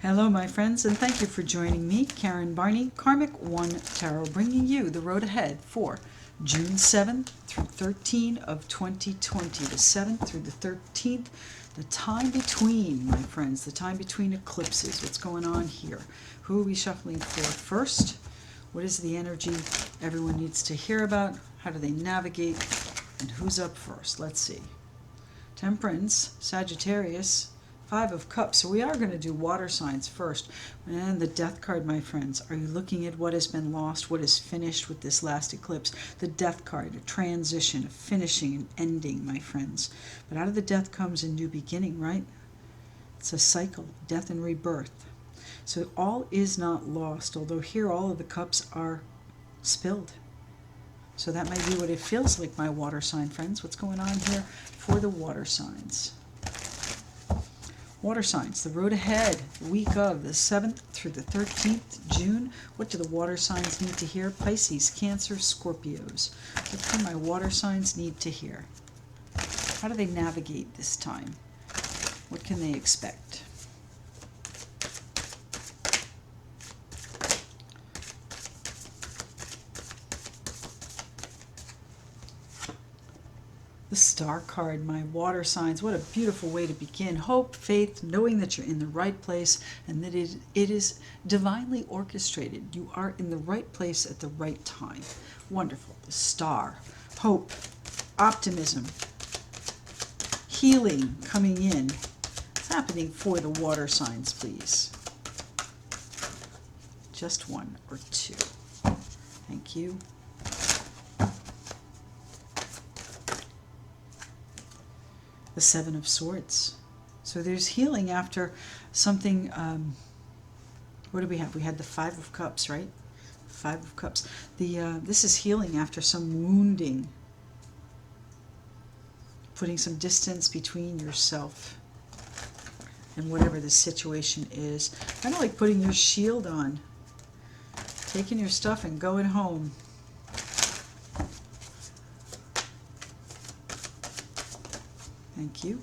Hello, my friends, and thank you for joining me, Karen Barney, Karmic One Tarot, bringing you the road ahead for June 7th through 13th of 2020, the 7th through the 13th, the time between, my friends, the time between eclipses. What's going on here? Who are we shuffling for first? What is the energy everyone needs to hear about? How do they navigate? And who's up first? Let's see. Temperance, Sagittarius, Five of Cups. So we are going to do water signs first. And the Death card, my friends. Are you looking at what has been lost, what is finished with this last eclipse? The Death card, a transition, a finishing, an ending, my friends. But out of the Death comes a new beginning, right? It's a cycle, death and rebirth. So all is not lost, although here all of the cups are spilled. So that might be what it feels like, my water sign friends. What's going on here for the water signs? Water signs, the road ahead, the week of the 7th through the 13th June. What do the water signs need to hear? Pisces, Cancer, Scorpios. What do my water signs need to hear? How do they navigate this time? What can they expect? The Star card, my water signs. What a beautiful way to begin. Hope, faith, knowing that you're in the right place and that it is divinely orchestrated. You are in the right place at the right time. Wonderful. The Star. Hope, optimism, healing coming in. What's happening for the water signs, please? Just one or two. Thank you. The Seven of Swords. So there's healing after something. What do we have? We had the Five of Cups, right? Five of Cups. This is healing after some wounding. Putting some distance between yourself and whatever the situation is. Kind of like putting your shield on. Taking your stuff and going home. Thank you.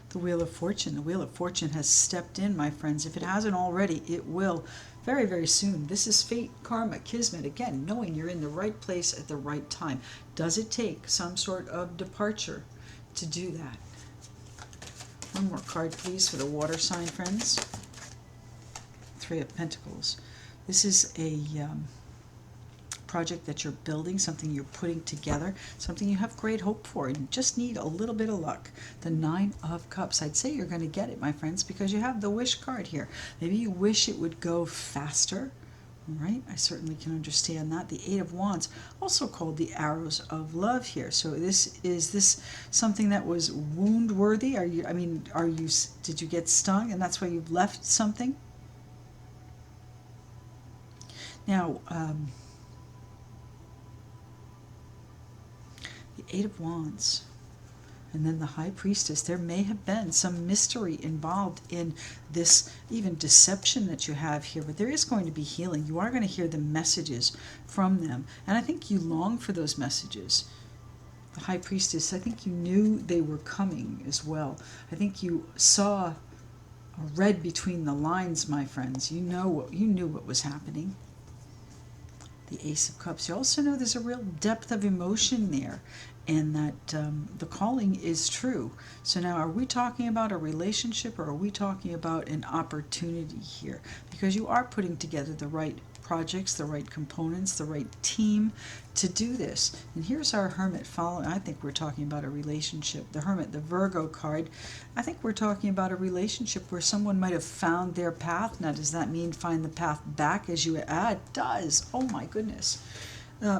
The Wheel of Fortune. The Wheel of Fortune has stepped in, my friends. If it hasn't already, it will very, very soon. This is fate, karma, kismet. Again, knowing you're in the right place at the right time. Does it take some sort of departure to do that? One more card, please, for the water sign, friends. Three of Pentacles. This is a project that you're building, something you're putting together, something you have great hope for, and you just need a little bit of luck. The Nine of Cups. I'd say you're going to get it, my friends, because you have the wish card here. Maybe you wish it would go faster. All right, I certainly can understand that. The Eight of Wands, also called the Arrows of Love here. So is this something that was wound worthy? Did you get stung and that's why you've left something? Now, the Eight of Wands, and then the High Priestess. There may have been some mystery involved in this, even deception that you have here, but there is going to be healing. You are going to hear the messages from them, and I think you long for those messages. The High Priestess, I think you knew they were coming as well. I think you saw or read between the lines, my friends. You knew what was happening. The Ace of Cups. You also know there's a real depth of emotion there, and that the calling is true. So now, are we talking about a relationship, or are we talking about an opportunity here? Because you are putting together the right projects, the right components, the right team to do this. And here's our Hermit following. I think we're talking about a relationship. The Hermit, the Virgo card. I think we're talking about a relationship where someone might have found their path. Now, does that mean find the path back as you... it does. Oh my goodness.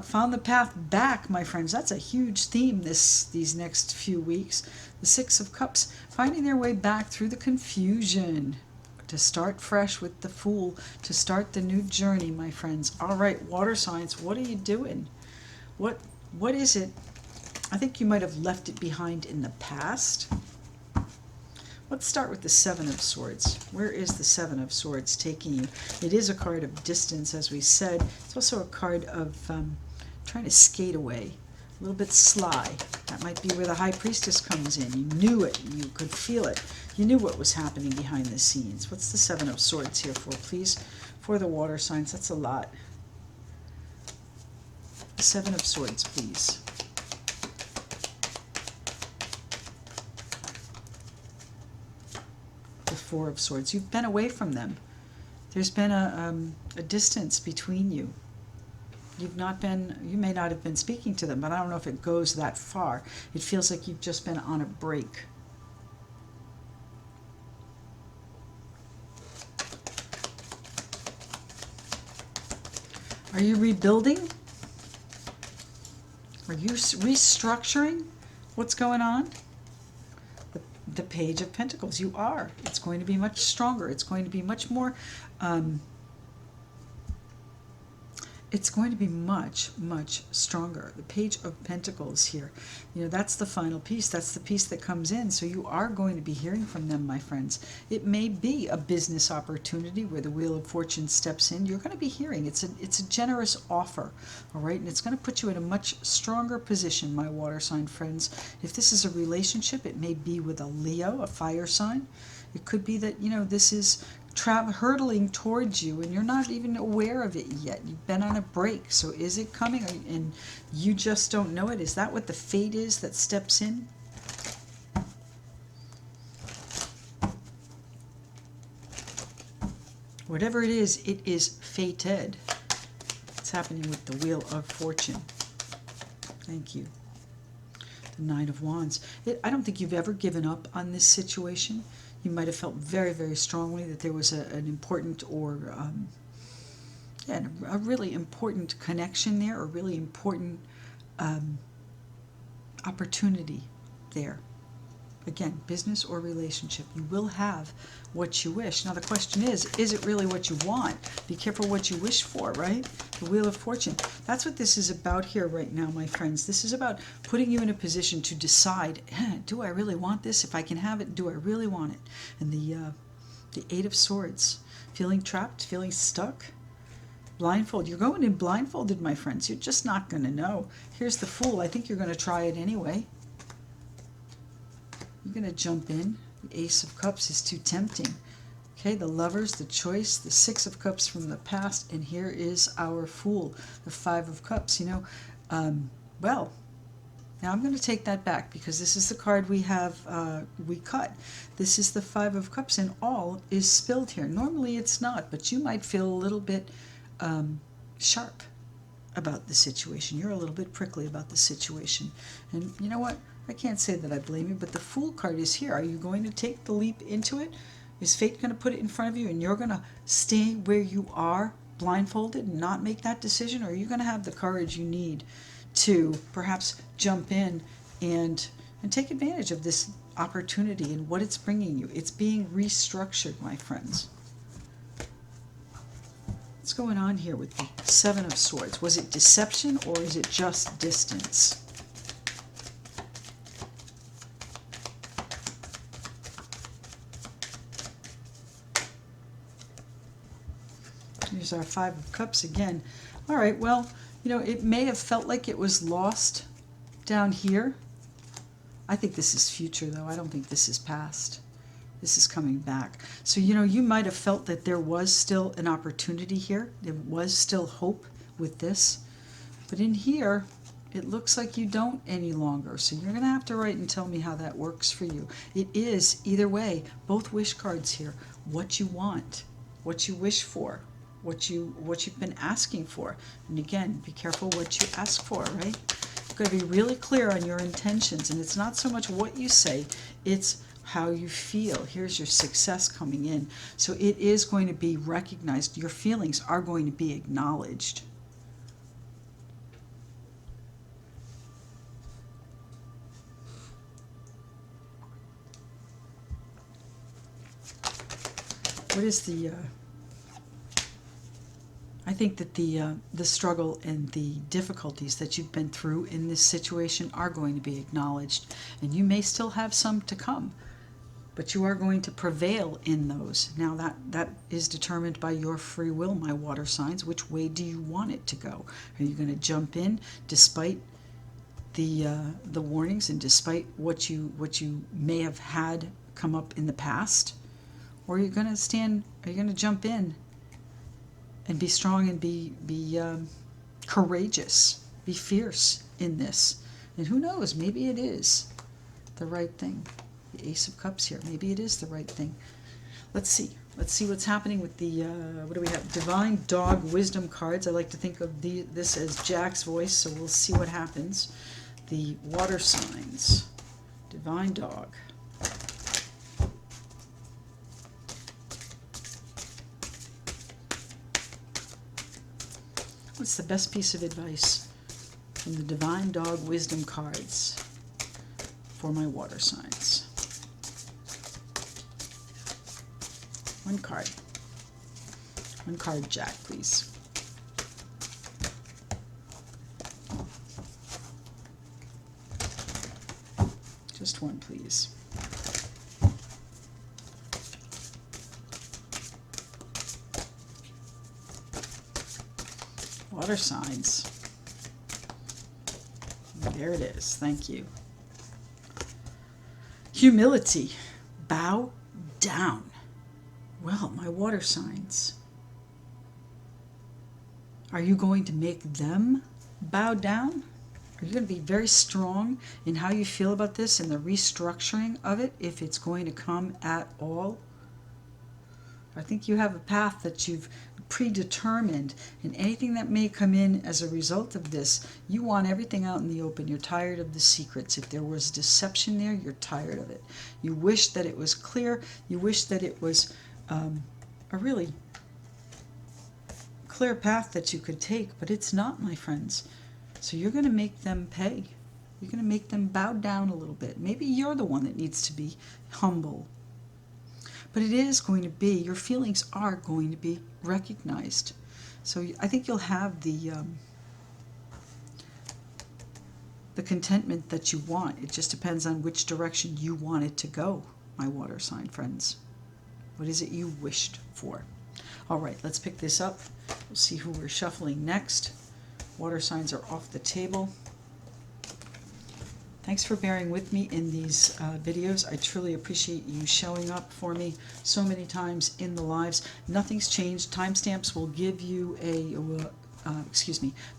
Found the path back, my friends. That's a huge theme these next few weeks. The Six of Cups, finding their way back through the confusion, to start fresh with the Fool, to start the new journey, my friends. All right, water signs, what are you doing? What is it? I think you might have left it behind in the past. Let's start with the Seven of Swords. Where is the Seven of Swords taking you? It is a card of distance, as we said. It's also a card of trying to skate away, little bit sly. That might be where the High Priestess comes in. You knew it. You could feel it. You knew what was happening behind the scenes. What's the Seven of Swords here for, please? For the water signs. That's a lot. The Seven of Swords, please. The Four of Swords. You've been away from them. There's been a distance between you. You've not been, you may not have been speaking to them, but I don't know if it goes that far. It feels like you've just been on a break. Are you rebuilding? Are you restructuring? What's going on? The Page of Pentacles. You are. It's going to be much stronger. It's going to be much more... it's going to be much, much stronger. The Page of Pentacles here. You know, that's the final piece. That's the piece that comes in. So you are going to be hearing from them, my friends. It may be a business opportunity where the Wheel of Fortune steps in. You're going to be hearing. It's a generous offer, all right? And it's going to put you in a much stronger position, my water sign friends. If this is a relationship, it may be with a Leo, a fire sign. It could be that, you know, this is hurtling towards you and you're not even aware of it yet. You've been on a break. So is it coming and you just don't know it? Is that what the fate is that steps in? Whatever it is fated. It's happening with the Wheel of Fortune. Thank you. The Nine of Wands. I don't think you've ever given up on this situation. You might have felt very, very strongly that there was an important or a really important connection there, a really important opportunity there. Again, business or relationship. You will have what you wish. Now the question is it really what you want? Be careful what you wish for, right? The Wheel of Fortune. That's what this is about here right now, my friends. This is about putting you in a position to decide, do I really want this? If I can have it, do I really want it? And the Eight of Swords. Feeling trapped, feeling stuck. Blindfold. You're going in blindfolded, my friends. You're just not going to know. Here's the Fool. I think you're going to try it anyway. You're going to jump in. The Ace of Cups is too tempting. Okay, the Lovers, the Choice, the Six of Cups from the past, and here is our Fool, the Five of Cups. You know, well, now I'm going to take that back because this is the card we have, we cut. This is the Five of Cups, and all is spilled here. Normally it's not, but you might feel a little bit sharp about the situation. You're a little bit prickly about the situation. And you know what? I can't say that I blame you, but the Fool card is here. Are you going to take the leap into it? Is fate going to put it in front of you and you're going to stay where you are, blindfolded, and not make that decision? Or are you going to have the courage you need to perhaps jump in and take advantage of this opportunity and what it's bringing you? It's being restructured, my friends. What's going on here with the Seven of Swords? Was it deception or is it just distance? Here's our Five of Cups again. All right, well, you know, it may have felt like it was lost down here. I think this is future, though. I don't think this is past. This is coming back. So, you know, you might have felt that there was still an opportunity here. There was still hope with this. But in here, it looks like you don't any longer. So you're going to have to write and tell me how that works for you. It is, either way, both wish cards here. What you want, what you wish for, what you've been asking for. And again, be careful what you ask for, right? You've got to be really clear on your intentions. And it's not so much what you say, it's how you feel. Here's your success coming in. So it is going to be recognized. Your feelings are going to be acknowledged. What is the... I think that the struggle and the difficulties that you've been through in this situation are going to be acknowledged. And you may still have some to come, but you are going to prevail in those. Now that is determined by your free will, my water signs. Which way do you want it to go? Are you going to jump in despite the warnings, and despite what you may have had come up in the past, or you're going to stand, are you going to jump in and be strong and be courageous, be fierce in this? And who knows, maybe it is the right thing. The Ace of Cups here, maybe it is the right thing. Let's see what's happening with the what do we have? Divine Dog Wisdom cards. I like to think of this as Jack's voice, so we'll see what happens. The water signs, Divine Dog. What's the best piece of advice from the Divine Dog Wisdom cards for my water signs? One card. One card, Jack, please. Just one, please. Water signs. There it is. Thank you. Humility. Bow down. Well, my water signs. Are you going to make them bow down? Are you going to be very strong in how you feel about this and the restructuring of it, if it's going to come at all? I think you have a path that you've predetermined, and anything that may come in as a result of this, you want everything out in the open. You're tired of the secrets. If there was deception there, you're tired of it. You wish that it was clear. You wish that it was a really clear path that you could take, but it's not, my friends. So you're going to make them pay. You're going to make them bow down a little bit. Maybe you're the one that needs to be humble. But it is going to be, your feelings are going to be recognized. So I think you'll have the contentment that you want. It just depends on which direction you want it to go, my water sign friends. What is it you wished for? All right, let's pick this up. We'll see who we're shuffling next. Water signs are off the table. Thanks for bearing with me in these videos. I truly appreciate you showing up for me so many times in the lives. Nothing's changed. Timestamps will give you a,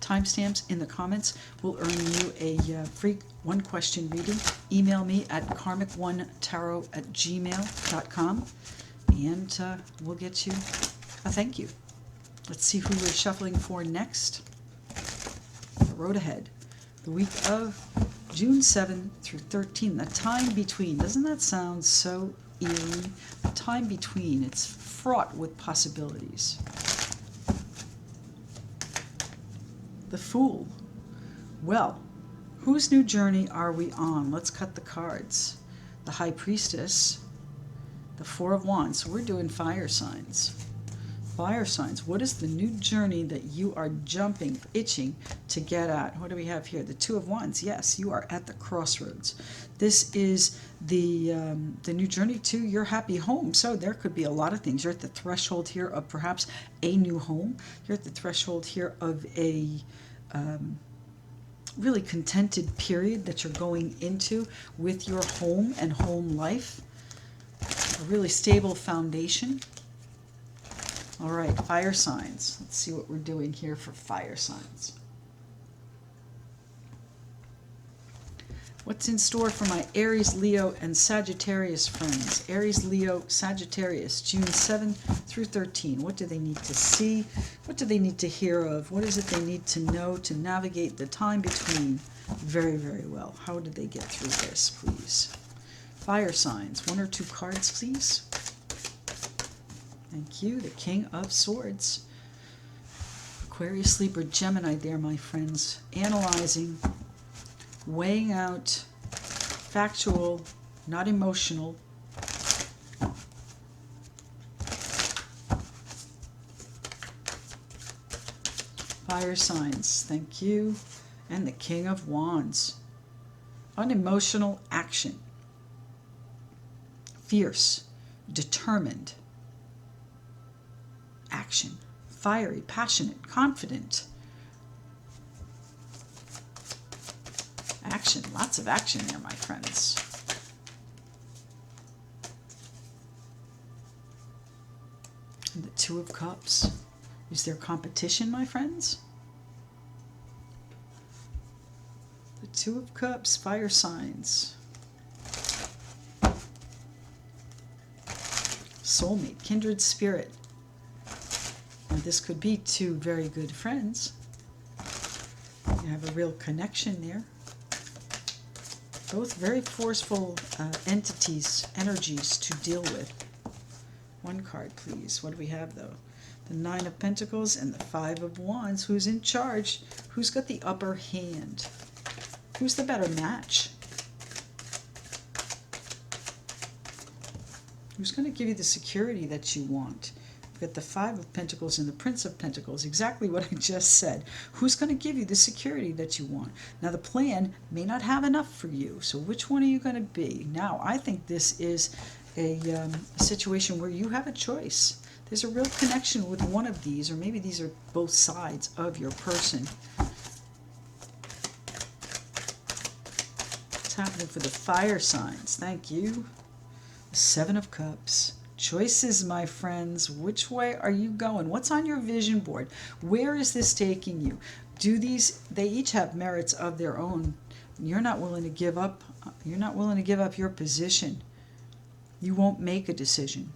timestamps in the comments will earn you a free one-question reading. Email me at karmic1tarot@gmail.com and we'll get you a thank you. Let's see who we're shuffling for next. The road ahead. The week of June 7 through 13, the time between. Doesn't that sound so eerie? The time between, it's fraught with possibilities. The Fool. Well, whose new journey are we on? Let's cut the cards. The High Priestess, the Four of Wands. So we're doing fire signs. Fire signs. What is the new journey that you are jumping, itching to get at? What do we have here? The Two of Wands. Yes, you are at the crossroads. This is the new journey to your happy home. So there could be a lot of things. You're at the threshold here of perhaps a new home. You're at the threshold here of a really contented period that you're going into with your home and home life. A really stable foundation. All right, fire signs. Let's see what we're doing here for fire signs. What's in store for my Aries, Leo, and Sagittarius friends? Aries, Leo, Sagittarius, June 7 through 13. What do they need to see? What do they need to hear of? What is it they need to know to navigate the time between? Very, very well. How did they get through this, please? Fire signs. One or two cards, please. Thank you. The King of Swords. Aquarius, Libra, Gemini there, my friends. Analyzing, weighing out, factual, not emotional. Fire signs. Thank you. And the King of Wands. Unemotional action. Fierce, determined action. Fiery, passionate, confident action. Lots of action there, my friends. And the Two of Cups. Is there competition, my friends? The Two of Cups, fire signs. Soulmate, kindred spirit. Now, this could be two very good friends. You have a real connection there. Both very forceful entities, energies to deal with. One card, please. What do we have, though? The Nine of Pentacles and the Five of Wands. Who's in charge? Who's got the upper hand? Who's the better match? Who's going to give you the security that you want? We've got the Five of Pentacles and the Prince of Pentacles. Exactly what I just said. Who's going to give you the security that you want? Now, the plan may not have enough for you. So which one are you going to be? Now, I think this is a situation where you have a choice. There's a real connection with one of these, or maybe these are both sides of your person. What's happening for the fire signs? Thank you. The Seven of Cups. Choices, my friends. Which way are you going? What's on your vision board? Where is this taking you? They each have merits of their own. You're not willing to give up. You're not willing to give up your position. You won't make a decision.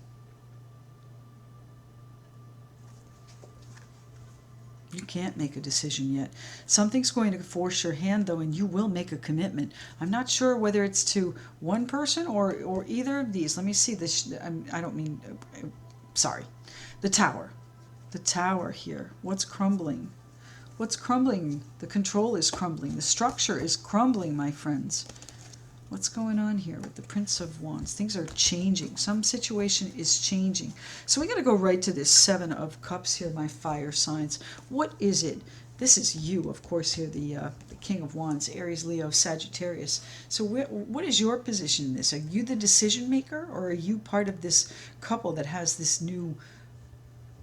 You can't make a decision yet. Something's going to force your hand, though, and you will make a commitment. I'm not sure whether it's to one person or either of these. Let me see this. I don't mean... sorry. The Tower. The Tower here. What's crumbling? What's crumbling? The control is crumbling. The structure is crumbling, my friends. What's going on here with the Prince of Wands? Things are changing. Some situation is changing. So we got to go right to this Seven of Cups here, my fire signs. What is it? This is you, of course, here, the King of Wands, Aries, Leo, Sagittarius. So what is your position in this? Are you the decision maker, or are you part of this couple that has this new,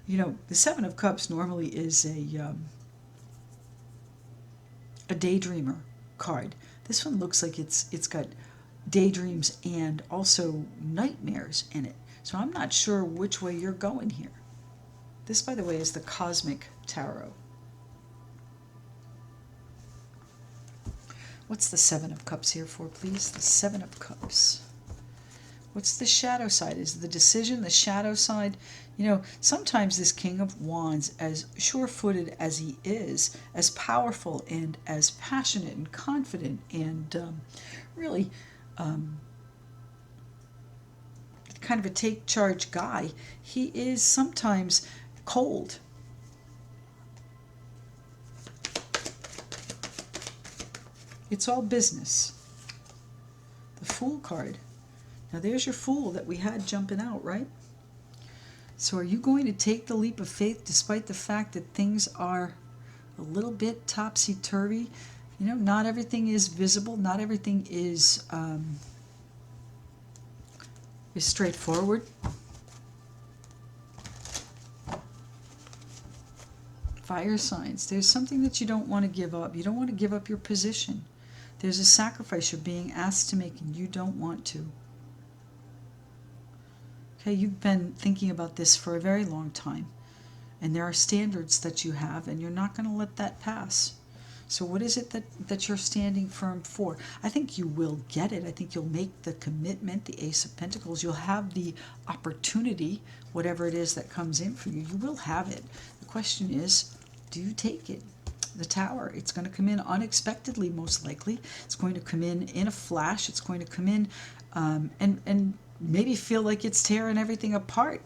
the Seven of Cups normally is a daydreamer card. This one looks like it's got daydreams and also nightmares in it. So I'm not sure which way you're going here. This, by the way, is the Cosmic Tarot. What's the Seven of Cups here for, please? The Seven of Cups. What's the shadow side? Is the decision the shadow side? Sometimes this King of Wands, as sure-footed as he is, as powerful and as passionate and confident and really kind of a take-charge guy, he is sometimes cold. It's all business. The Fool card. Now there's your Fool that we had jumping out, right? So are you going to take the leap of faith despite the fact that things are a little bit topsy-turvy? Not everything is visible. Not everything is straightforward. Fire signs. There's something that you don't want to give up. You don't want to give up your position. There's a sacrifice you're being asked to make and you don't want to. Okay, you've been thinking about this for a very long time, and there are standards that you have, and you're not going to let that pass. So what is it that you're standing firm for? I think you will get it. I think you'll make the commitment, the Ace of Pentacles. You'll have the opportunity, whatever it is that comes in for you. You will have it. The question is, do you take it? The Tower, it's going to come in unexpectedly, most likely. It's going to come in a flash. It's going to come in and maybe feel like it's tearing everything apart.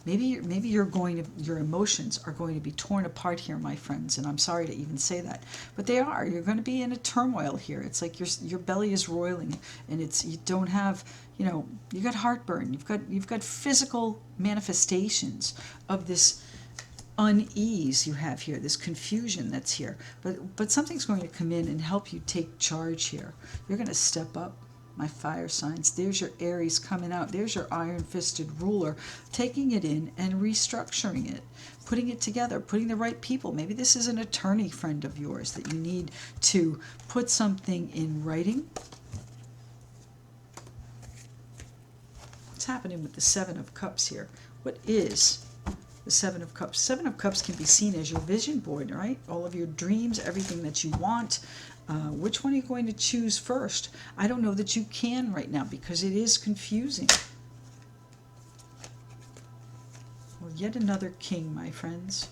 Maybe your emotions are going to be torn apart here, my friends, and I'm sorry to even say that, but they are. You're going to be in a turmoil here. It's like your belly is roiling, and you don't have, you got heartburn. You've got physical manifestations of this unease you have here, this confusion that's here. But something's going to come in and help you take charge here. You're going to step up. my fire signs. There's your Aries coming out. There's your iron-fisted ruler, taking it in and restructuring it, putting it together, putting the right people. Maybe this is an attorney friend of yours that you need to put something in writing. What's happening with the Seven of Cups here? What is the Seven of Cups? Seven of Cups can be seen as your vision board, right? All of your dreams, everything that you want. Which one are you going to choose first? I don't know that you can right now because it is confusing. Well, yet another king, my friends.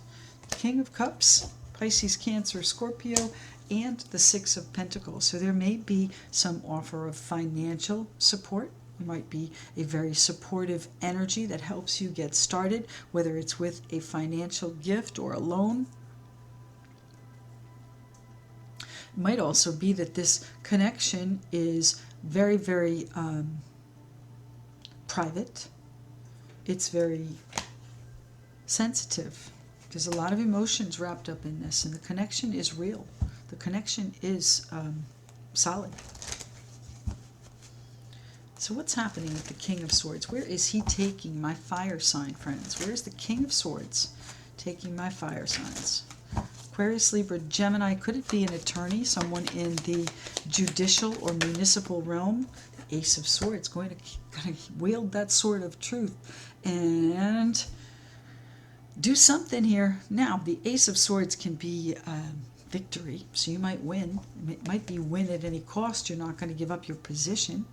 King of Cups, Pisces, Cancer, Scorpio, and the Six of Pentacles. So there may be some offer of financial support. It might be a very supportive energy that helps you get started, whether it's with a financial gift or a loan. It might also be that this connection is very, very private. It's very sensitive. There's a lot of emotions wrapped up in this, and the connection is real. The connection is solid. So what's happening with the King of Swords? Where is he taking my fire sign, friends? Where's the King of Swords taking my fire signs? Aquarius, Libra, Gemini. Could it be an attorney, someone in the judicial or municipal realm? The Ace of Swords, going to wield that sword of truth and do something here. Now, the Ace of Swords can be victory, so you might win. It might be win at any cost. You're not going to give up your position.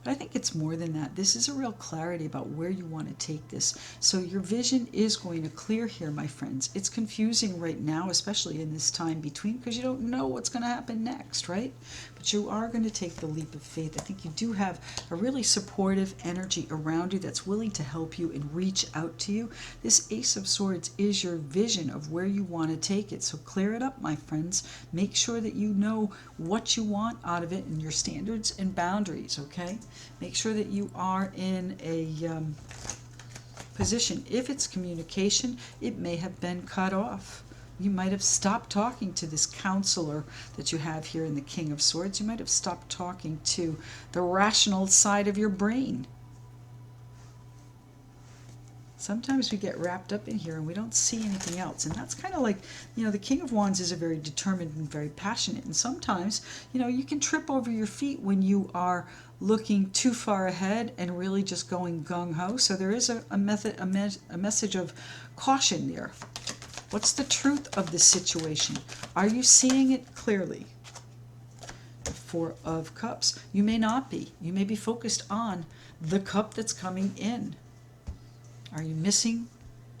But I think it's more than that. This is a real clarity about where you want to take this. So your vision is going to clear here, my friends. It's confusing right now, especially in this time between, because you don't know what's going to happen next, right? But you are going to take the leap of faith. I think you do have a really supportive energy around you that's willing to help you and reach out to you. This Ace of Swords is your vision of where you want to take it. So clear it up, my friends. Make sure that you know what you want out of it and your standards and boundaries, okay? Make sure that you are in a position. If it's communication, it may have been cut off. You might have stopped talking to this counselor that you have here in the King of Swords. You might have stopped talking to the rational side of your brain. Sometimes we get wrapped up in here and we don't see anything else. And that's kind of like, you know, the King of Wands is a very determined and very passionate. And sometimes, you know, you can trip over your feet when you are looking too far ahead and really just going gung-ho. So there is a message of caution there. What's the truth of the situation? Are you seeing it clearly? The Four of Cups. You may not be. You may be focused on the cup that's coming in. Are you missing?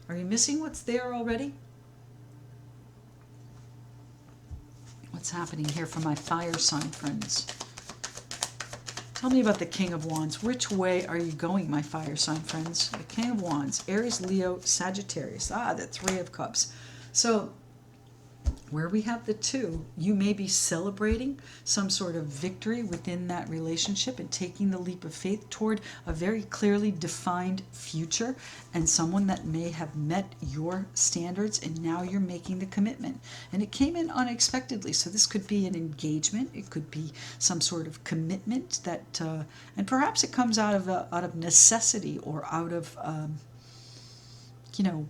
Are you missing what's there already? What's happening here for my fire sign friends? Tell me about the King of Wands. Which way are you going, my fire sign friends? The King of Wands, Aries, Leo, Sagittarius. Ah, the Three of Cups. So where we have the two, you may be celebrating some sort of victory within that relationship and taking the leap of faith toward a very clearly defined future and someone that may have met your standards, and now you're making the commitment. And it came in unexpectedly, so this could be an engagement, it could be some sort of commitment that, and perhaps it comes out of necessity or out of, you know,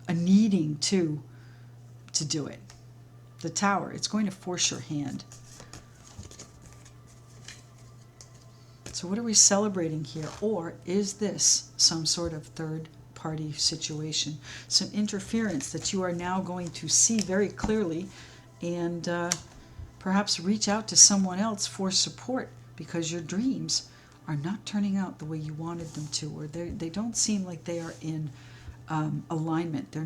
a needing to do it. The Tower, it's going to force your hand. So what are we celebrating here? Or is this some sort of third-party situation? Some interference that you are now going to see very clearly and perhaps reach out to someone else for support because your dreams are not turning out the way you wanted them to, or they don't seem like they are in alignment. They're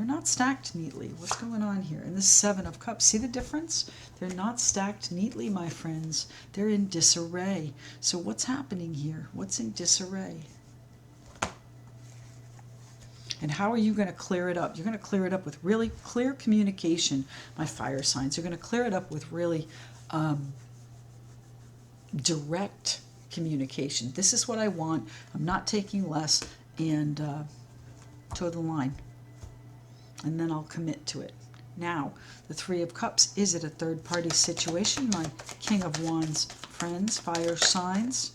not stacked neatly. What's going on here? And the Seven of Cups. See the difference? They're not stacked neatly, my friends. They're in disarray. So what's happening here? What's in disarray? And how are you going to clear it up? You're going to clear it up with really clear communication, my fire signs. You're going to clear it up with really direct communication. This is what I want. I'm not taking less, and toe the line. And then I'll commit to it. Now, the Three of Cups, is it a third-party situation? My King of Wands friends, fire signs.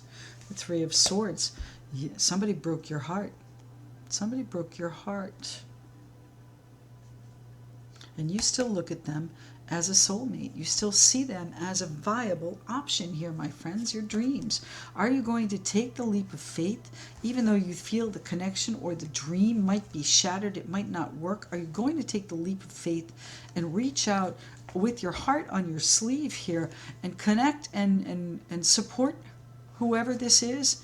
The Three of Swords. Somebody broke your heart. Somebody broke your heart. And you still look at them as a soulmate. You still see them as a viable option here, my friends, your dreams. Are you going to take the leap of faith, even though you feel the connection or the dream might be shattered, it might not work? Are you going to take the leap of faith and reach out with your heart on your sleeve here and connect and support whoever this is,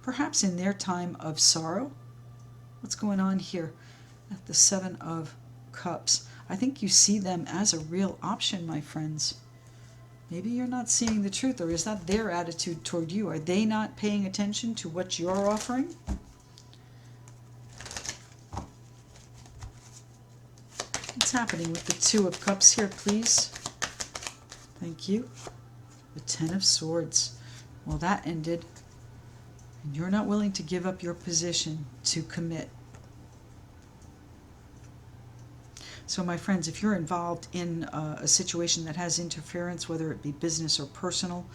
perhaps in their time of sorrow? What's going on here at the Seven of Cups? I think you see them as a real option, my friends. Maybe you're not seeing the truth, or is that their attitude toward you? Are they not paying attention to what you're offering? What's happening with the Two of Cups here, please? Thank you. The Ten of Swords. Well, that ended. And you're not willing to give up your position to commit. So my friends, if you're involved in a situation that has interference, whether it be business or personal,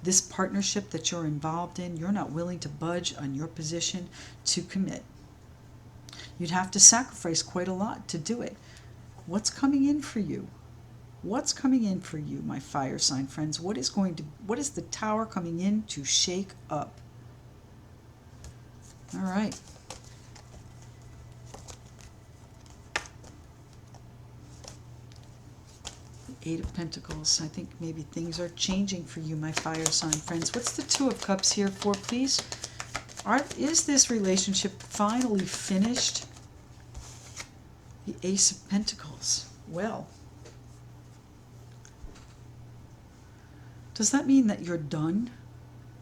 this partnership that you're involved in, you're not willing to budge on your position to commit. You'd have to sacrifice quite a lot to do it. What's coming in for you? What's coming in for you, my fire sign friends? What is the Tower coming in to shake up? All right. Eight of Pentacles. I think maybe things are changing for you, my fire sign friends. What's the Two of Cups here for, please? Is this relationship finally finished? The Ace of Pentacles. Well, does that mean that you're done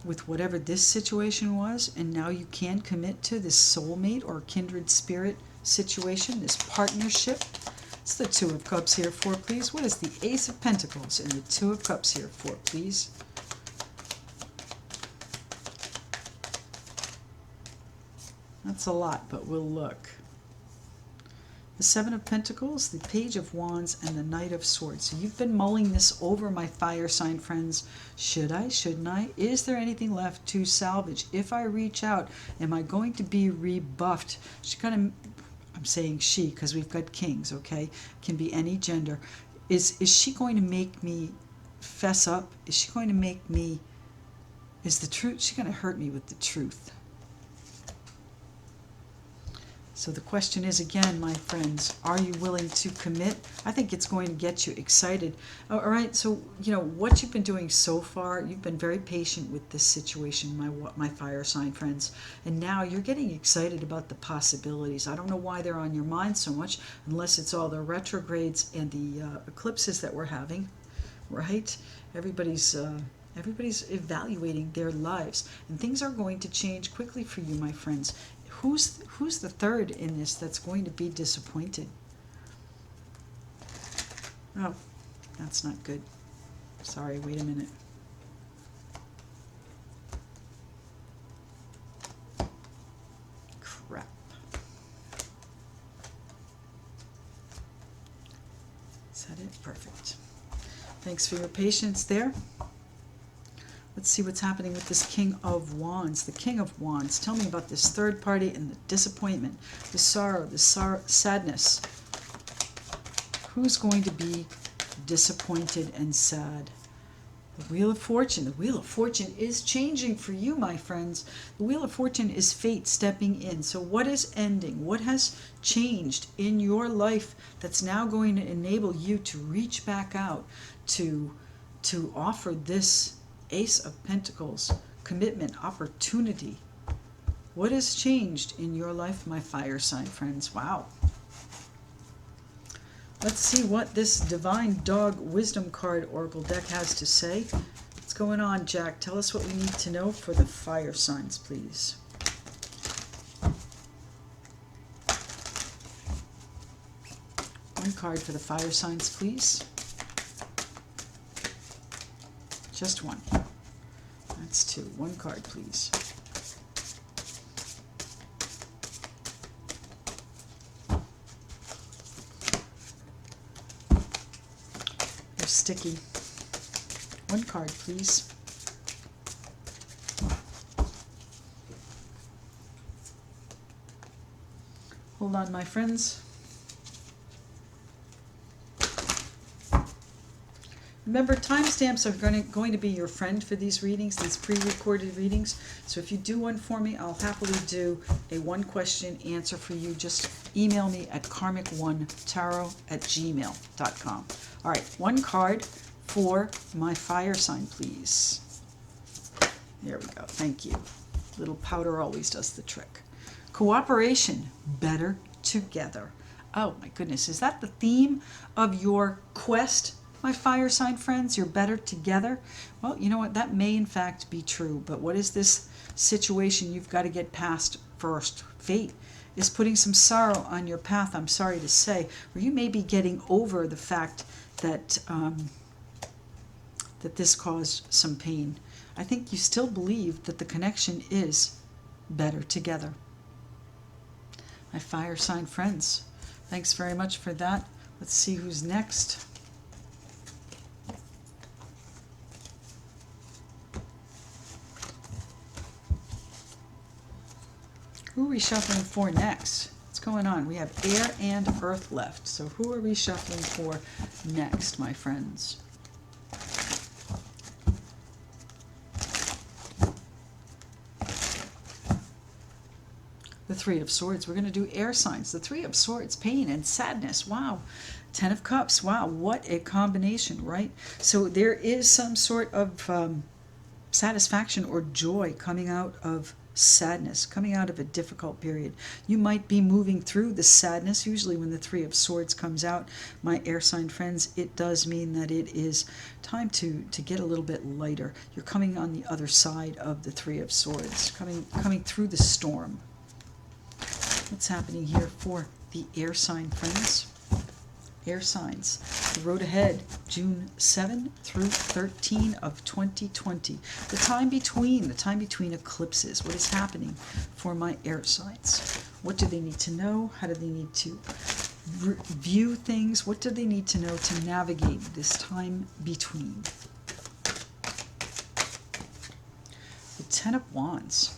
with whatever this situation was, and now you can commit to this soulmate or kindred spirit situation, this partnership? What's the Two of Cups here for, please? What is the Ace of Pentacles and the Two of Cups here for, please? That's a lot, but we'll look. The Seven of Pentacles, the Page of Wands, and the Knight of Swords. So you've been mulling this over, my fire sign friends. Should I? Shouldn't I? Is there anything left to salvage? If I reach out, am I going to be rebuffed? I'm saying she because we've got kings, okay? Can be any gender. Is she going to make me fess up? Is she going to make me... Is the truth... She's going to hurt me with the truth. So the question is, again, my friends, are you willing to commit? I think it's going to get you excited. All right, so, what you've been doing so far, you've been very patient with this situation, my fire sign friends. And now you're getting excited about the possibilities. I don't know why they're on your mind so much, unless it's all the retrogrades and the eclipses that we're having, right? Everybody's evaluating their lives. And things are going to change quickly for you, my friends. Who's the third in this that's going to be disappointed? Oh, that's not good. Sorry, wait a minute. Crap. Is that it? Perfect. Thanks for your patience there. Let's see what's happening with this King of Wands. The King of Wands. Tell me about this third party and the disappointment, the sorrow, the sadness. Who's going to be disappointed and sad? The Wheel of Fortune. The Wheel of Fortune is changing for you, my friends. The Wheel of Fortune is fate stepping in. So what is ending? What has changed in your life that's now going to enable you to reach back out to offer this Ace of Pentacles, commitment, opportunity? What has changed in your life, my fire sign friends? Wow. Let's see what this Divine Dog Wisdom card Oracle deck has to say. What's going on, Jack? Tell us what we need to know for the fire signs, please. One card for the fire signs, please. Just one. That's two. One card, please. sticky. One card, please. Hold on, my friends. Remember, timestamps are going to be your friend for these readings, these pre-recorded readings. So if you do one for me, I'll happily do a one-question answer for you. Just email me at karmic1tarot@gmail.com. All right, one card for my fire sign, please. There we go. Thank you. Little powder always does the trick. Cooperation, better together. Oh my goodness, is that the theme of your quest, my fire sign friends? You're better together? Well, you know what? That may in fact be true, but what is this situation you've got to get past first? Fate is putting some sorrow on your path, I'm sorry to say, or you may be getting over the fact that that this caused some pain. I think you still believe that the connection is better together. My fire sign friends, thanks very much for that. Let's see who's next. Who are we shuffling for next? What's going on? We have air and earth left. So who are we shuffling for next, my friends? The Three of Swords. We're going to do air signs. The Three of Swords, pain and sadness. Wow. Ten of Cups. Wow, what a combination, right? So there is some sort of satisfaction or joy coming out of sadness, coming out of a difficult period. You might be moving through the sadness. Usually when the Three of Swords comes out, my air sign friends, it does mean that it is time to get a little bit lighter. You're coming on the other side of the Three of Swords, coming through the storm. What's happening here for the air sign friends? Air signs. The road ahead, June 7 through 13 of 2020. The time between eclipses. What is happening for my air signs? What do they need to know? How do they need to view things? What do they need to know to navigate this time between? The Ten of Wands.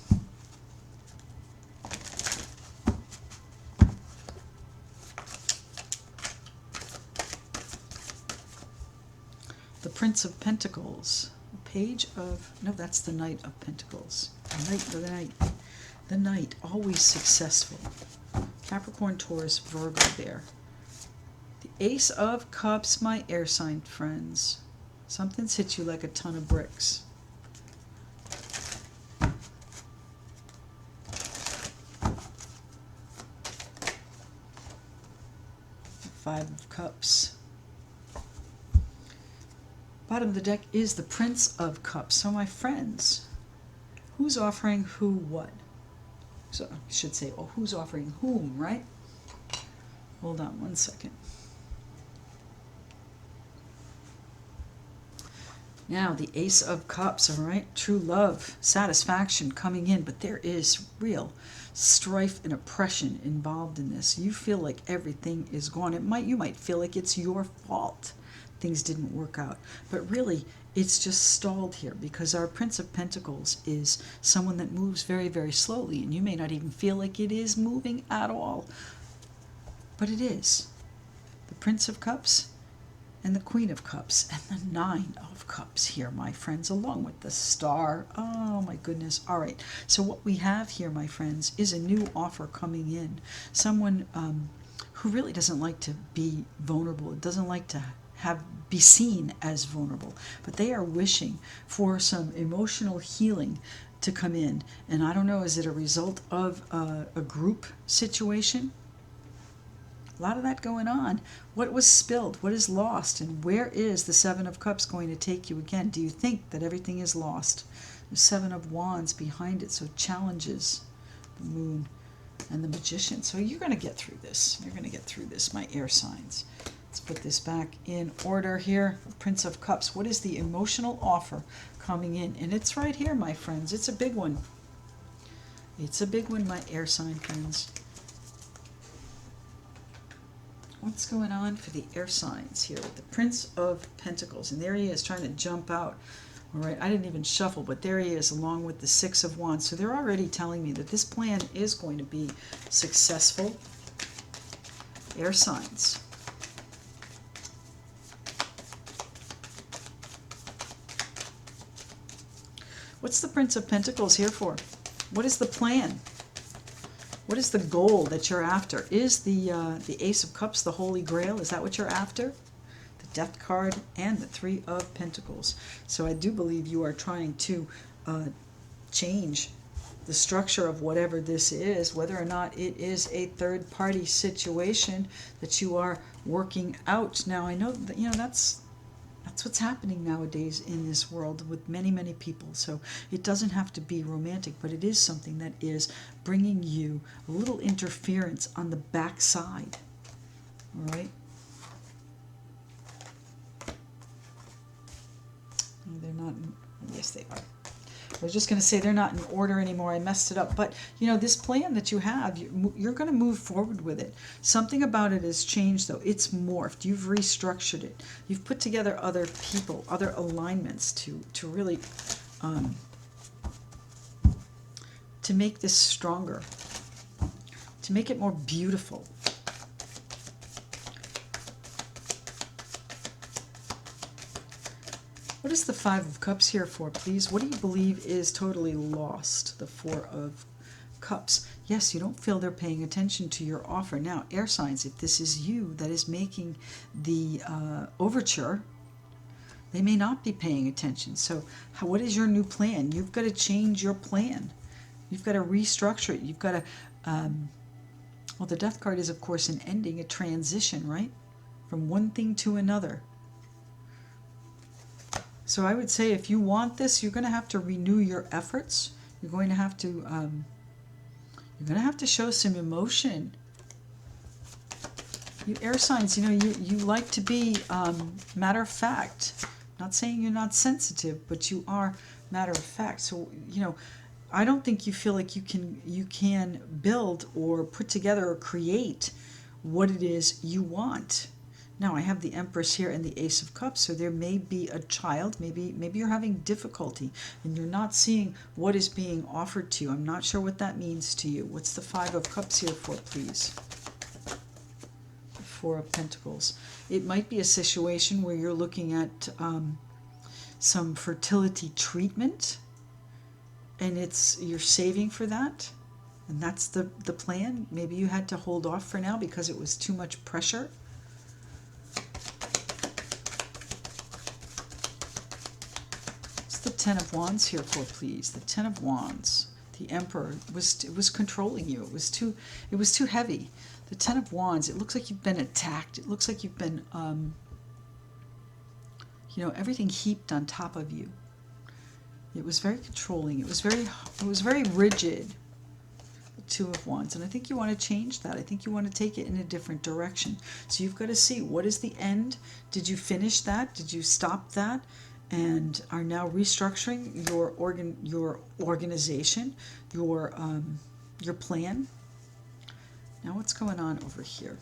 The Prince of Pentacles, Page of, no, that's the Knight of Pentacles. The Knight, always successful. Capricorn, Taurus, Virgo there. The Ace of Cups, my air sign friends. Something's hit you like a ton of bricks. The Five of Cups. Bottom of the deck is the Prince of Cups. So my friends, who's offering who what? So I should say, well, who's offering whom, right? Hold on one second. Now the Ace of Cups, all right? True love, satisfaction coming in, but there is real strife and oppression involved in this. You feel like everything is gone. You might feel like it's your fault. Things didn't work out. But really, it's just stalled here because our Prince of Pentacles is someone that moves very, very slowly, and you may not even feel like it is moving at all. But it is. The Prince of Cups and the Queen of Cups and the Nine of Cups here, my friends, along with the Star. Oh, my goodness. All right. So what we have here, my friends, is a new offer coming in. Someone who really doesn't like to be vulnerable, doesn't like to be seen as vulnerable, but they are wishing for some emotional healing to come in. And I don't know, is it a result of a group situation? A lot of that going on. What was spilled? What is lost? And where is the Seven of Cups going to take you again? Do you think that everything is lost? The Seven of Wands behind it, so challenges, the Moon and the Magician. So you're going to get through this. You're going to get through this, my air signs. Let's put this back in order here. Prince of Cups. What is the emotional offer coming in? And it's right here, my friends. It's a big one. It's a big one, my air sign friends. What's going on for the air signs here with the Prince of Pentacles? And there he is trying to jump out. All right, I didn't even shuffle, but there he is along with the Six of Wands. So they're already telling me that this plan is going to be successful. Air signs. What's the Prince of Pentacles here for? What is the plan? What is the goal that you're after? Is the Ace of Cups the Holy Grail? Is that what you're after? The Death card and the Three of Pentacles. So I do believe you are trying to change the structure of whatever this is, whether or not it is a third-party situation that you are working out. Now, I know that, that's what's happening nowadays in this world with many, many people. So it doesn't have to be romantic, but it is something that is bringing you a little interference on the backside. All right? They're not, yes, they are. I was just going to say they're not in order anymore. I messed it up. But, this plan that you have, you're going to move forward with it. Something about it has changed, though. It's morphed. You've restructured it. You've put together other people, other alignments to really, to make this stronger, to make it more beautiful. What is the Five of Cups here for, please? What do you believe is totally lost? The Four of Cups. Yes, you don't feel they're paying attention to your offer. Now, air signs, if this is you that is making the overture, they may not be paying attention. So what is your new plan? You've got to change your plan. You've got to restructure it. You've got to... well, the Death card is, of course, an ending, a transition, right? From one thing to another. So I would say if you want this, you're going to have to renew your efforts. You're going to have to show some emotion. You air signs, you like to be matter of fact. Not saying you're not sensitive, but you are matter of fact. So, I don't think you feel like you can build or put together or create what it is you want. Now, I have the Empress here and the Ace of Cups, so there may be a child, maybe you're having difficulty and you're not seeing what is being offered to you. I'm not sure what that means to you. What's the Five of Cups here for, please? The Four of Pentacles. It might be a situation where you're looking at some fertility treatment, and you're saving for that, and that's the plan. Maybe you had to hold off for now because it was too much pressure. The Ten of Wands here for, please. The Ten of Wands. The Emperor was controlling you. It was too heavy. The Ten of Wands. It looks like you've been attacked. It looks like you've been everything heaped on top of you. It was very controlling. It was very rigid. The Two of Wands. And I think you want to change that. I think you want to take it in a different direction. So you've got to see, what is the end? Did you finish that? Did you stop that? And are now restructuring your organization, your plan. Now what's going on over here?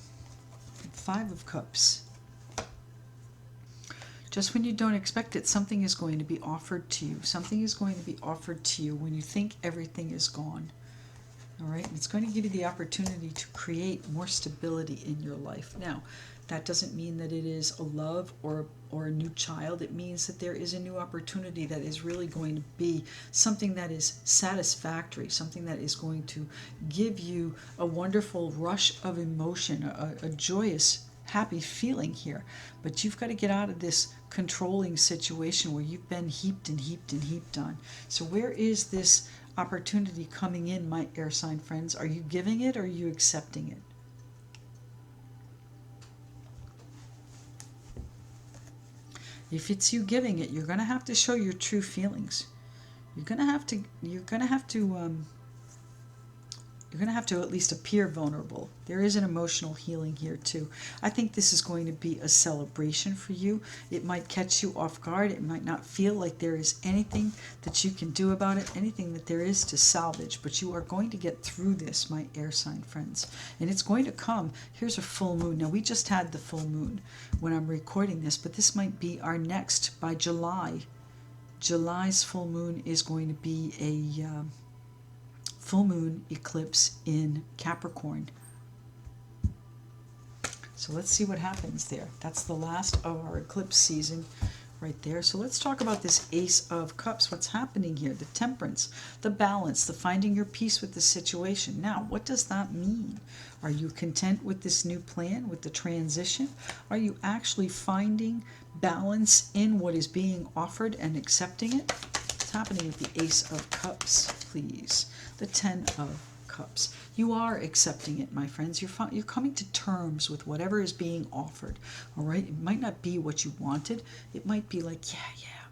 Five of Cups. Just when you don't expect it, something is going to be offered to you. Something is going to be offered to you when you think everything is gone. All right? And it's going to give you the opportunity to create more stability in your life. Now, that doesn't mean that it is a love or a new child. It means that there is a new opportunity that is really going to be something that is satisfactory, something that is going to give you a wonderful rush of emotion, a joyous, happy feeling here. But you've got to get out of this controlling situation where you've been heaped and heaped and heaped on. So where is this opportunity coming in, my air sign friends? Are you giving it or are you accepting it? If it's you giving it, you're going to have to show your true feelings. You're going to have to You're going to have to at least appear vulnerable. There is an emotional healing here too. I think this is going to be a celebration for you. It might catch you off guard. It might not feel like there is anything that you can do about it, anything that there is to salvage, but you are going to get through this, my air sign friends. And it's going to come. Here's a full moon. Now, we just had the full moon when I'm recording this, but this might be our next by July. July's full moon is going to be a full moon eclipse in Capricorn. So let's see what happens there. That's the last of our eclipse season right there. So let's talk about this Ace of Cups. What's happening here? The temperance, the balance, the finding your peace with the situation. Now, what does that mean? Are you content with this new plan, with the transition? Are you actually finding balance in what is being offered and accepting it? What's happening with the Ace of Cups, please? The Ten of Cups. You are accepting it, my friends. You're coming to terms with whatever is being offered. All right? It might not be what you wanted. It might be like, yeah,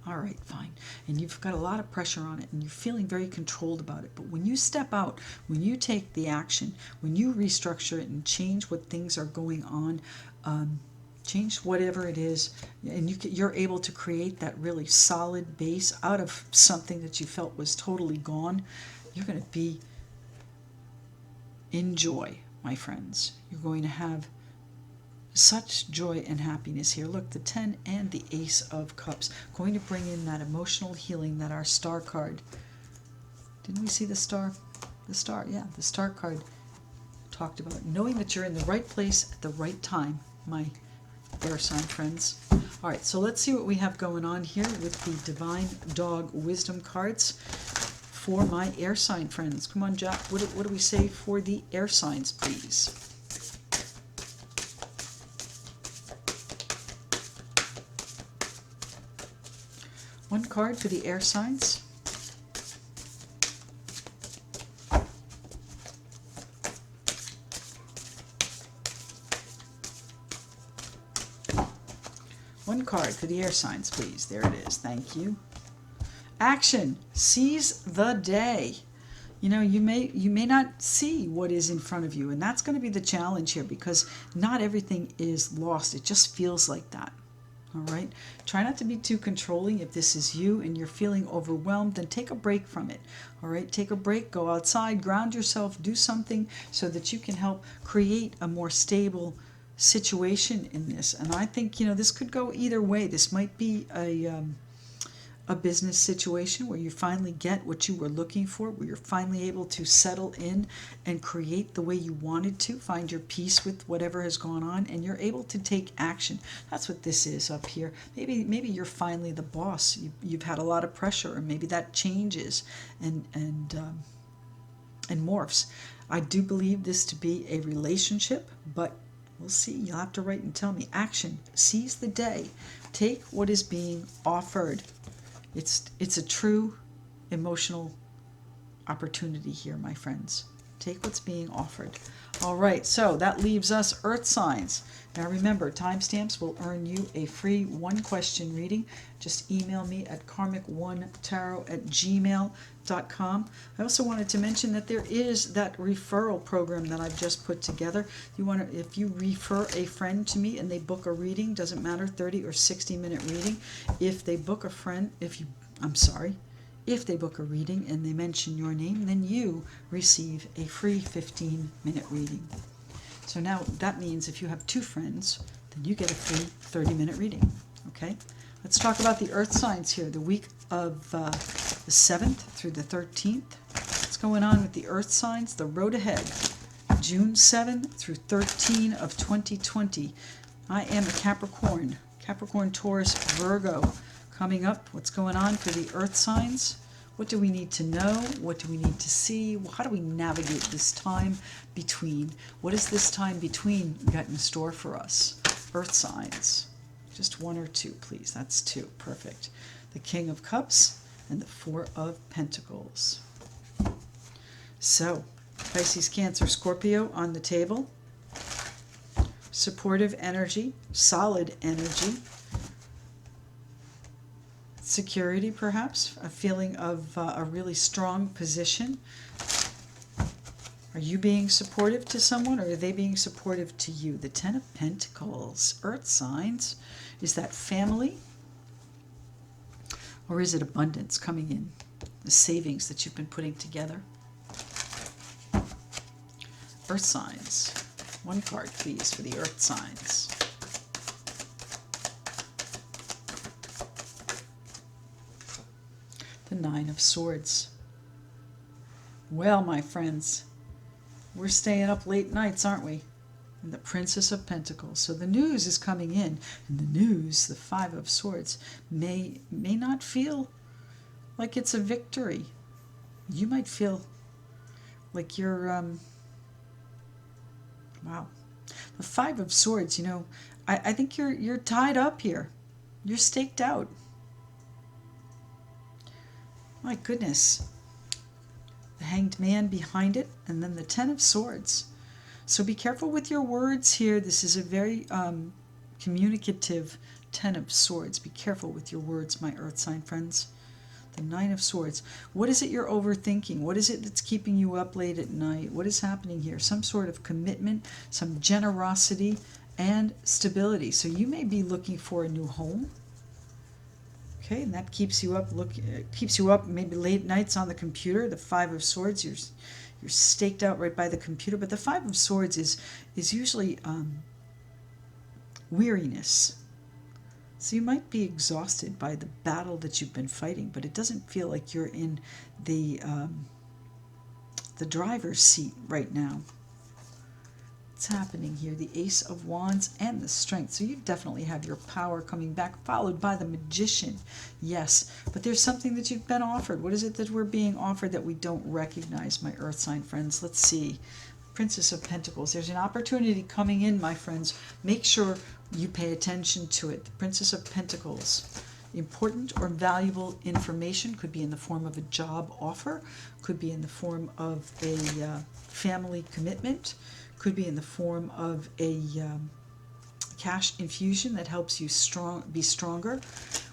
all right, fine. And you've got a lot of pressure on it, and you're feeling very controlled about it. But when you step out, when you take the action, when you restructure it and change what things are going on, change whatever it is, and you're able to create that really solid base out of something that you felt was totally gone, you're going to be in joy, my friends. You're going to have such joy and happiness here. Look, the 10 and the Ace of Cups going to bring in that emotional healing that our star card. Didn't we see the star? The star, yeah, the star card talked about. Knowing that you're in the right place at the right time, my air sign friends. All right, so let's see what we have going on here with the Divine Dog Wisdom cards for my air sign friends. Come on, Jack. What do we say for the air signs, please? One card for the air signs. One card for the air signs, please. There it is. Thank you. Action. Seize the day. You know, you may not see what is in front of you, and that's going to be the challenge here, because not everything is lost. It just feels like that. All right? Try not to be too controlling. If this is you and you're feeling overwhelmed, then take a break from it. All right? Take a break, go outside, ground yourself, do something so that you can help create a more stable situation in this. And I think, you know, this could go either way. This might be a business situation where you finally get what you were looking for, where you're finally able to settle in and create the way you wanted to, find your peace with whatever has gone on, and you're able to take action. That's what this is up here. Maybe you're finally the boss. You've had a lot of pressure, and maybe that changes and morphs. I do believe this to be a relationship, but we'll see. You'll have to write and tell me. Action. Seize the day. Take what is being offered. It's a true emotional opportunity here, my friends. Take what's being offered. All right, so that leaves us earth signs. Now remember, timestamps will earn you a free one-question reading. Just email me at karmic1tarot@gmail.com. I also wanted to mention that there is that referral program that I've just put together. If you refer a friend to me and they book a reading, doesn't matter, 30 or 60-minute reading. If they book a reading and they mention your name, then you receive a free 15-minute reading. So now that means if you have two friends, then you get a free 30-minute reading. Okay? Let's talk about the earth signs here. The week of the 7th through the 13th. What's going on with the earth signs? The road ahead. June 7 through 13 of 2020. I am a Capricorn. Capricorn, Taurus, Virgo. Coming up, what's going on for the earth signs? What do we need to know? What do we need to see? How do we navigate this time between? What is this time between got in store for us? Earth signs. Just one or two, please. That's two. Perfect. The King of Cups and the Four of Pentacles. So, Pisces, Cancer, Scorpio on the table. Supportive energy, solid energy. Security, perhaps, a feeling of a really strong position. Are you being supportive to someone, or are they being supportive to you? The Ten of Pentacles, earth signs. Is that family? Or is it abundance coming in? The savings that you've been putting together? Earth signs. One card, please, for the earth signs. The Nine of Swords. Well, my friends, we're staying up late nights, aren't we? And the Princess of Pentacles. So the news is coming in. And the news, the Five of Swords, may not feel like it's a victory. You might feel like you're, wow. The Five of Swords, you know, I think you're tied up here. You're staked out. My goodness. The Hanged Man behind it, and then the Ten of Swords. So be careful with your words here. This is a very communicative Ten of Swords. Be careful with your words, my earth sign friends. The Nine of Swords. What is it you're overthinking? What is it that's keeping you up late at night? What is happening here? Some sort of commitment, some generosity, and stability. So you may be looking for a new home. Okay, and that keeps you up. Keeps you up maybe late nights on the computer. The Five of Swords. You're staked out right by the computer. But the Five of Swords is usually weariness. So you might be exhausted by the battle that you've been fighting, but it doesn't feel like you're in the driver's seat right now. What's happening here? The Ace of Wands and the Strength. So you definitely have your power coming back, followed by the Magician. Yes, but there's something that you've been offered. What is it that we're being offered that we don't recognize, my earth sign friends? Let's see. Princess of Pentacles. There's an opportunity coming in, my friends. Make sure you pay attention to it. The Princess of Pentacles. Important or valuable information could be in the form of a job offer, could be in the form of a family commitment, could be in the form of a cash infusion that helps you be stronger.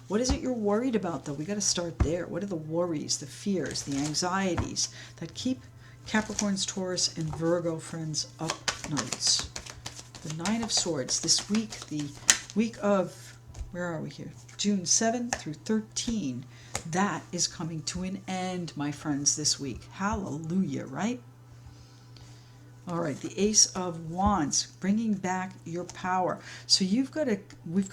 What is it you're worried about, though? We got to start there. What are the worries, the fears, the anxieties that keep Capricorns, Taurus, and Virgo friends up nights? The Nine of Swords. This week, the week of, where are we here? June 7 through 13. That is coming to an end, my friends, this week. Hallelujah, right? All right, the Ace of Wands, bringing back your power. So we've got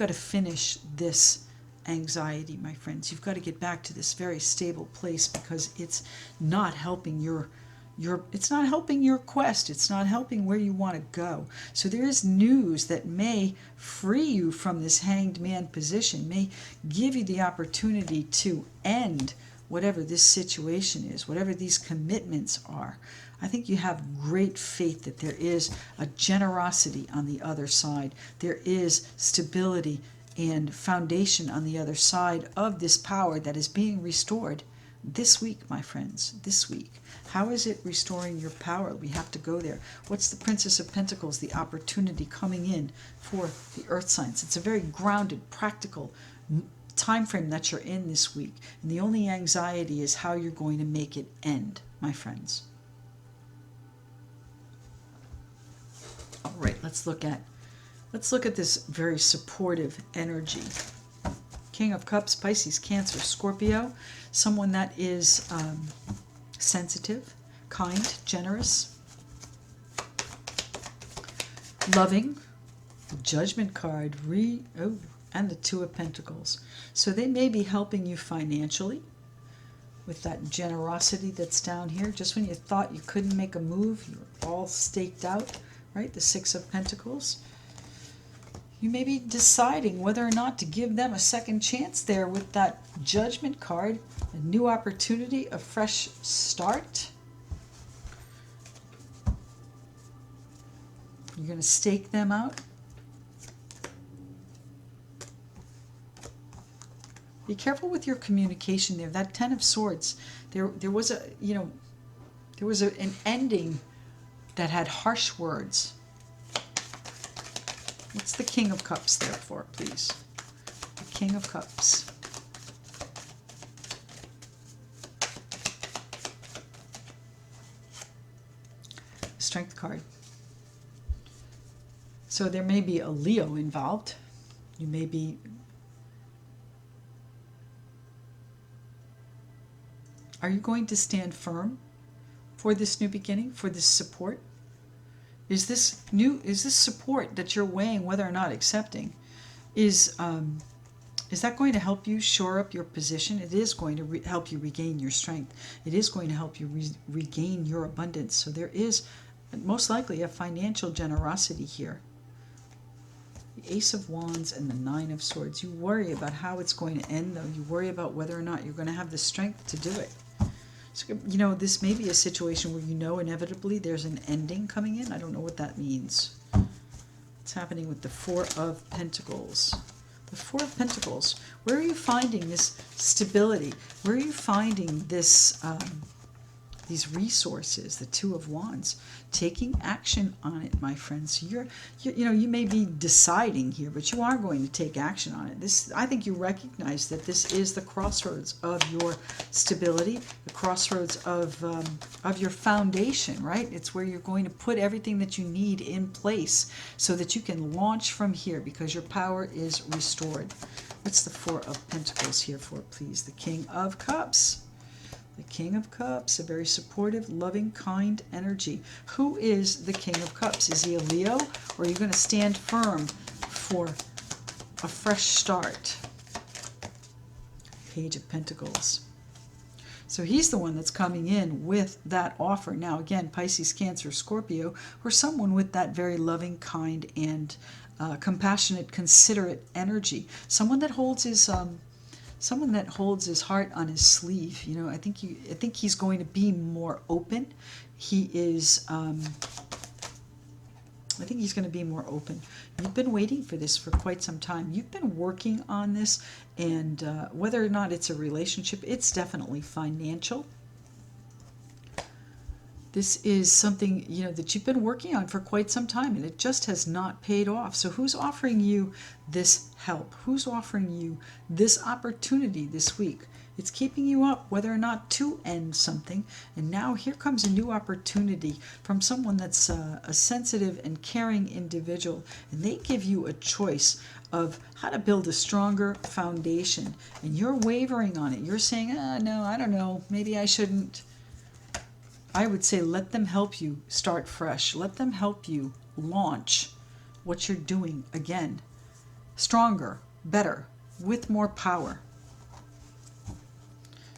to finish this anxiety, my friends. You've got to get back to this very stable place, because it's not helping it's not helping your quest. It's not helping where you want to go. So there is news that may free you from this Hanged Man position, may give you the opportunity to end whatever this situation is, whatever these commitments are. I think you have great faith that there is a generosity on the other side. There is stability and foundation on the other side of this power that is being restored this week, my friends, this week. How is it restoring your power? We have to go there. What's the Princess of Pentacles, the opportunity coming in for the earth signs? It's a very grounded, practical time frame that you're in this week. And the only anxiety is how you're going to make it end, my friends. All right, let's look at this very supportive energy. King of Cups, Pisces, Cancer, Scorpio, someone that is sensitive, kind, generous, loving. The Judgment card, and the Two of Pentacles. So they may be helping you financially with that generosity that's down here. Just when you thought you couldn't make a move, you're all staked out, right? The Six of Pentacles. You may be deciding whether or not to give them a second chance there with that Judgment card. A new opportunity, a fresh start. You're going to stake them out. Be careful with your communication there. That Ten of Swords, there was an ending that had harsh words. What's the King of Cups there for, please? The King of Cups. Strength card. So there may be a Leo involved. You may be... Are you going to stand firm for this new beginning, for this support? Is this support that you're weighing whether or not accepting, is that going to help you shore up your position? It is going to help you regain your strength. It is going to help you regain your abundance. So there is most likely a financial generosity here. The Ace of Wands and the Nine of Swords. You worry about how it's going to end, though. You worry about whether or not you're going to have the strength to do it. So, you know, this may be a situation where you know inevitably there's an ending coming in. I don't know what that means. What's happening with the Four of Pentacles? The Four of Pentacles. Where are you finding this stability? Where are you finding this these resources? The Two of Wands. Taking action on it, my friends. You know, you may be deciding here, but you are going to take action on it. This, I think you recognize that this is the crossroads of your stability, the crossroads of your foundation, right? It's where you're going to put everything that you need in place so that you can launch from here because your power is restored. What's the Four of Pentacles here for, please? The King of Cups. The King of Cups, a very supportive, loving, kind energy. Who is the King of Cups? Is he a Leo? Or are you going to stand firm for a fresh start? Page of Pentacles. So he's the one that's coming in with that offer. Now again, Pisces, Cancer, Scorpio, or someone with that very loving, kind, and compassionate, considerate energy. Someone that holds his... someone that holds his heart on his sleeve. You know, I think he's going to be more open. He is, I think he's going to be more open. You've been waiting for this for quite some time. You've been working on this, and whether or not it's a relationship, it's definitely financial. This is something, you know, that you've been working on for quite some time, and it just has not paid off. So who's offering you this help? Who's offering you this opportunity this week? It's keeping you up whether or not to end something. And now here comes a new opportunity from someone that's a sensitive and caring individual. And they give you a choice of how to build a stronger foundation. And you're wavering on it. You're saying, no, I don't know. Maybe I shouldn't. I would say let them help you start fresh. Let them help you launch what you're doing again. Stronger, better, with more power.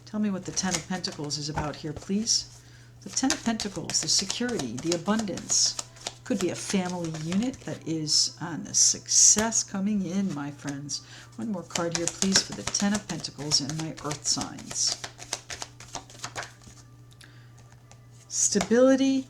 Tell me what the Ten of Pentacles is about here, please. The Ten of Pentacles, the security, the abundance. Could be a family unit that is on the success coming in, my friends. One more card here, please, for the Ten of Pentacles and my earth signs. Stability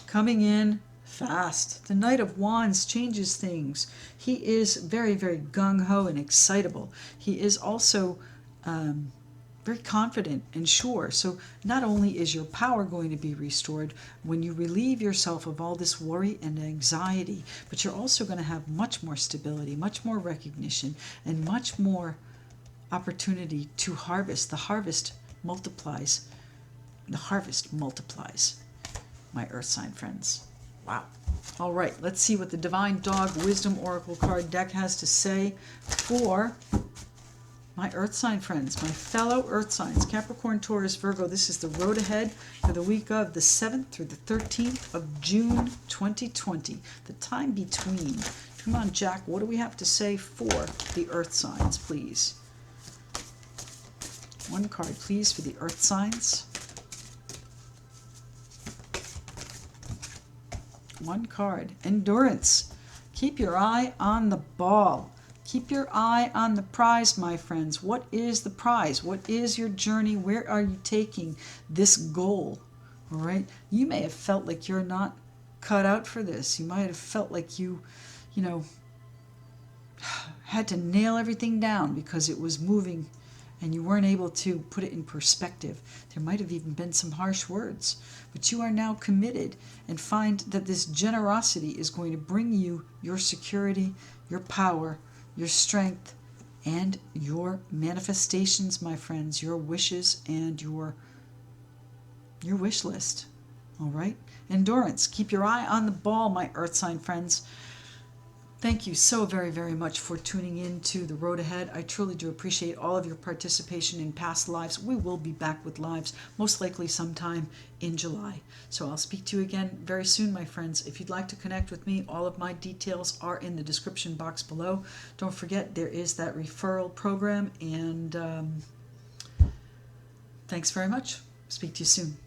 coming in fast. The Knight of Wands changes things. He is very, very gung-ho and excitable. He is also very confident and sure. So not only is your power going to be restored when you relieve yourself of all this worry and anxiety, but you're also going to have much more stability, much more recognition, and much more opportunity to harvest. The harvest multiplies. The harvest multiplies, my earth sign friends. Wow. All right, let's see what the Divine Dog Wisdom Oracle card deck has to say for my earth sign friends, my fellow earth signs, Capricorn, Taurus, Virgo. This is the road ahead for the week of the 7th through the 13th of June 2020, the time between. Come on, Jack, what do we have to say for the earth signs, please? One card, please, for the earth signs. One card. Endurance. Keep your eye on the ball. Keep your eye on the prize, my friends. What is the prize? What is your journey? Where are you taking this goal? All right. You may have felt like you're not cut out for this. You might have felt like you know, had to nail everything down because it was moving and you weren't able to put it in perspective. There might have even been some harsh words, but you are now committed and find that this generosity is going to bring you your security, your power, your strength, and your manifestations, my friends, your wishes and your wish list. All right? Endurance. Keep your eye on the ball, my earth sign friends. Thank you so very, very much for tuning in to The Road Ahead. I truly do appreciate all of your participation in past lives. We will be back with lives, most likely sometime in July. So I'll speak to you again very soon, my friends. If you'd like to connect with me, all of my details are in the description box below. Don't forget, there is that referral program. And thanks very much. Speak to you soon.